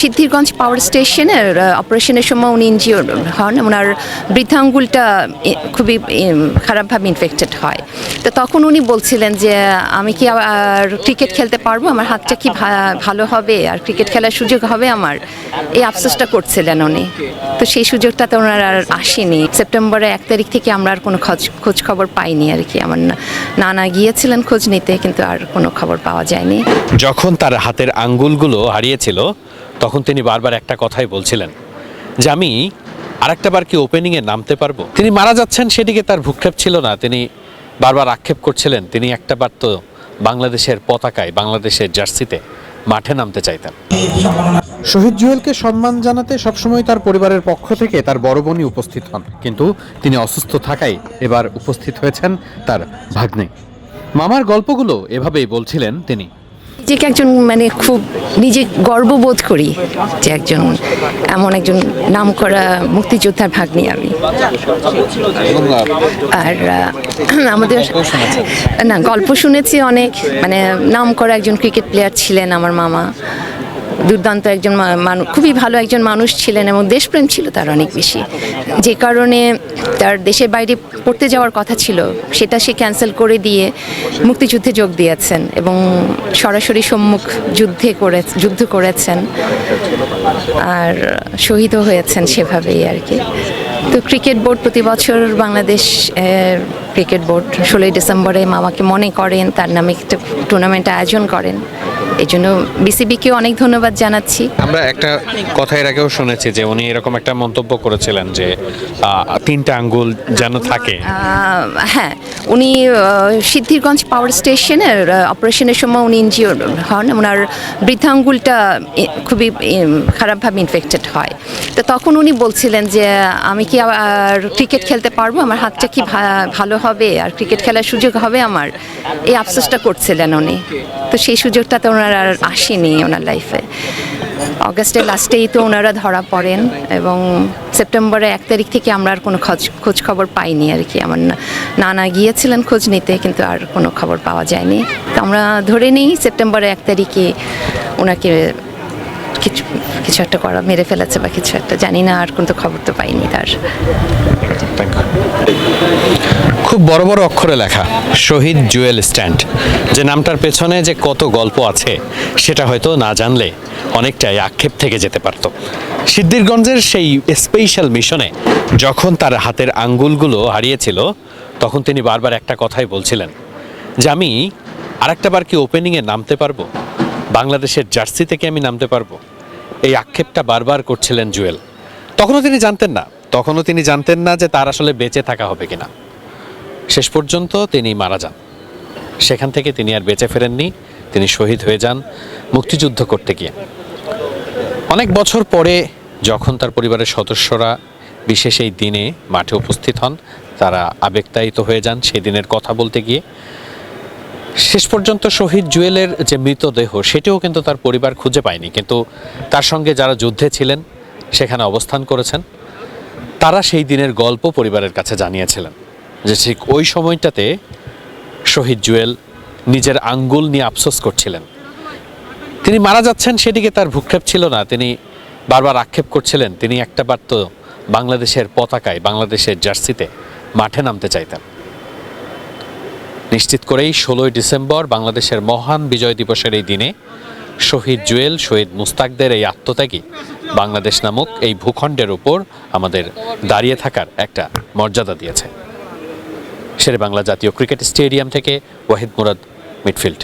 সিদ্ধিরগঞ্জ পাওয়ার স্টেশনের অপারেশনের সময় উনি ইনজিওর্ড হন। ওনার বৃদ্ধাঙ্গুলটা খুবই খারাপভাবে ইনফেক্টেড হয়। তো তখন উনি বলছিলেন যে আমি কি আর ক্রিকেট খেলতে পারবো, আমার হাতটা কি ভালো হবে, আর ক্রিকেট খেলার সুযোগ হবে আমার, এই আফসোসটা করছিলেন উনি। তো সেই সুযোগটা তো ওনার আর আসেনি। সেপ্টেম্বরের 1 তারিখ থেকে আমরা আর কোনো খোঁজ খবর পাইনি আর কি। আমার নানা গিয়েছিলেন খোঁজ নিতে, কিন্তু আর কোনো খবর পাওয়া যায়নি। যখন তার হাতের আঙ্গুলগুলো হারিয়েছিল তখন তিনি বারবার একটা কথাই বলছিলেন যে আমি আরেকটা বার কি ওপেনিংয়ে নামতে পারবো। তিনি মারা যাচ্ছেন সেদিকে তার ভ্রুক্ষেপ ছিল না। তিনি বারবার আক্ষেপ করছিলেন তিনি একটা বার তো বাংলাদেশের পতাকায়, বাংলাদেশের জার্সিতে মাঠে নামতে চাইতেন। শহীদ জুয়েলকে সম্মান জানাতে সবসময় তার পরিবারের পক্ষ থেকে তার বড় বোনই উপস্থিত হন, কিন্তু তিনি অসুস্থ থাকায় এবার উপস্থিত হয়েছেন তার ভাগ্নে। মামার গল্পগুলো এভাবেই বলছিলেন তিনি। নিজেকে একজন খুব নিজে গর্ববোধ করি যে এমন একজন নামকরা মুক্তিযোদ্ধার ভাগ্নি আমি। আর আমাদের গল্প শুনেছি অনেক, নামকরা একজন ক্রিকেট প্লেয়ার ছিলেন আমার মামা। দুর্দান্ত একজন খুবই ভালো একজন মানুষ ছিলেন এবং দেশপ্রেম ছিল তার অনেক বেশি, যে কারণে তার দেশের বাইরে পড়তে যাওয়ার কথা ছিল সেটা সে ক্যান্সেল করে দিয়ে মুক্তিযুদ্ধে যোগ দিয়েছেন এবং সরাসরি সম্মুখ যুদ্ধ করেছেন আর শহীদও হয়েছেন সেভাবেই আর কি। তো ক্রিকেট বোর্ড প্রতি বছর বাংলাদেশ ক্রিকেট বোর্ড 16 ডিসেম্বরে মামাকে মনে করেন, তার নামে একটা টুর্নামেন্ট আয়োজন করেন। এই জন্য বিসিবিকেও অনেক ধন্যবাদ জানাচ্ছি। আমরা একটা কথা এর আগেও শুনেছি যে উনি এরকম একটা মন্তব্য করেছিলেন যে 3টা আঙ্গুল যেন থাকে। হ্যাঁ, উনি সিদ্ধিরগঞ্জ পাওয়ার স্টেশনের অপারেশনের সময় উনি ইনজিওর্ড হন। ওনার বৃদ্ধাঙ্গুলটা খুবই খারাপভাবে ইনফেক্টেড হয়। তো তখন উনি বলছিলেন যে আমি কি আর ক্রিকেট খেলতে পারবো, আমার হাতটা কি ভালো হবে, আর ক্রিকেট খেলার সুযোগ হবে আমার, এই আফসোসটা করছিলেন উনি। তো সেই সুযোগটা তো ওনার আর আসেনি ওনার লাইফে। অগাস্টের লাস্টেই তো ওনারা ধরা পড়েন এবং সেপ্টেম্বরের 1 তারিখ থেকে আমরা আর কোনো খোঁজ খবর পাইনি আর কি। আমার নানা গিয়েছিলেন খোঁজ নিতে, কিন্তু আর কোনো খবর পাওয়া যায়নি। তো আমরা ধরে নিই সেপ্টেম্বরের 1 তারিখে ওনাকে কিছু একটা মেরে ফেলেছে বা কিছু একটা, জানি না, আর কোনো খবর তো পাইনি তার। খুব বড় বড় অক্ষরে লেখা শহীদ জুয়েল স্ট্যান্ড, যে নামটার পেছনে যে কত গল্প আছে সেটা হয়তো না জানলে অনেকটাই আক্ষেপ থেকে যেতে পারত। সিদ্ধিরগঞ্জের সেই স্পেশাল মিশনে যখন তার হাতের আঙ্গুলগুলো হারিয়েছিল তখন তিনি বারবার একটা কথাই বলছিলেন যে আমি আরেকটা বার কি ওপেনিংয়ে নামতে পারবো, বাংলাদেশের জার্সি থেকে আমি নামতে পারবো। এই আক্ষেপটা বারবার করছিলেন জুয়েল। তখনও তিনি জানতেন না যে তার আসলে বেঁচে থাকা হবে কিনা। শেষ পর্যন্ত তিনি মারা যান। সেখান থেকে তিনি আর বেঁচে ফেরেননি, তিনি শহীদ হয়ে যান মুক্তিযুদ্ধ করতে গিয়ে। অনেক বছর পরে যখন তার পরিবারের সদস্যরা বিশেষ এই দিনে মাঠে উপস্থিত হন, তারা আবেগতাড়িত হয়ে যান সেই দিনের কথা বলতে গিয়ে। শেষ পর্যন্ত শহীদ জুয়েলের যে মৃতদেহ সেটিও কিন্তু তার পরিবার খুঁজে পায়নি, কিন্তু তার সঙ্গে যারা যুদ্ধে ছিলেন, সেখানে অবস্থান করেছেন, তারা সেই দিনের গল্প পরিবারের কাছে জানিয়েছিলেন যে ঠিক ওই সময়টাতে শহীদ জুয়েল নিজের আঙ্গুল নিয়ে আফসোস করছিলেন। তিনি মারা যাচ্ছেন সেদিকে তার ভ্রুক্ষেপ ছিল না। তিনি বারবার আক্ষেপ করছিলেন তিনি একটা বার তো বাংলাদেশের পতাকায়, বাংলাদেশের জার্সিতে মাঠে নামতে চাইতেন। নিশ্চিত করেই 16 ডিসেম্বর বাংলাদেশের মহান বিজয় দিবসের এই দিনে শহীদ জুয়েল, শহীদ মুস্তাকদের এই আত্মত্যাগী বাংলাদেশ নামক এই ভূখণ্ডের উপর আমাদের দাঁড়িয়ে থাকার একটা মর্যাদা দিয়েছে। শেরে বাংলা জাতীয় ক্রিকেট স্টেডিয়াম থেকে ওয়াহিদ মুরাদ, মিডফিল্ড।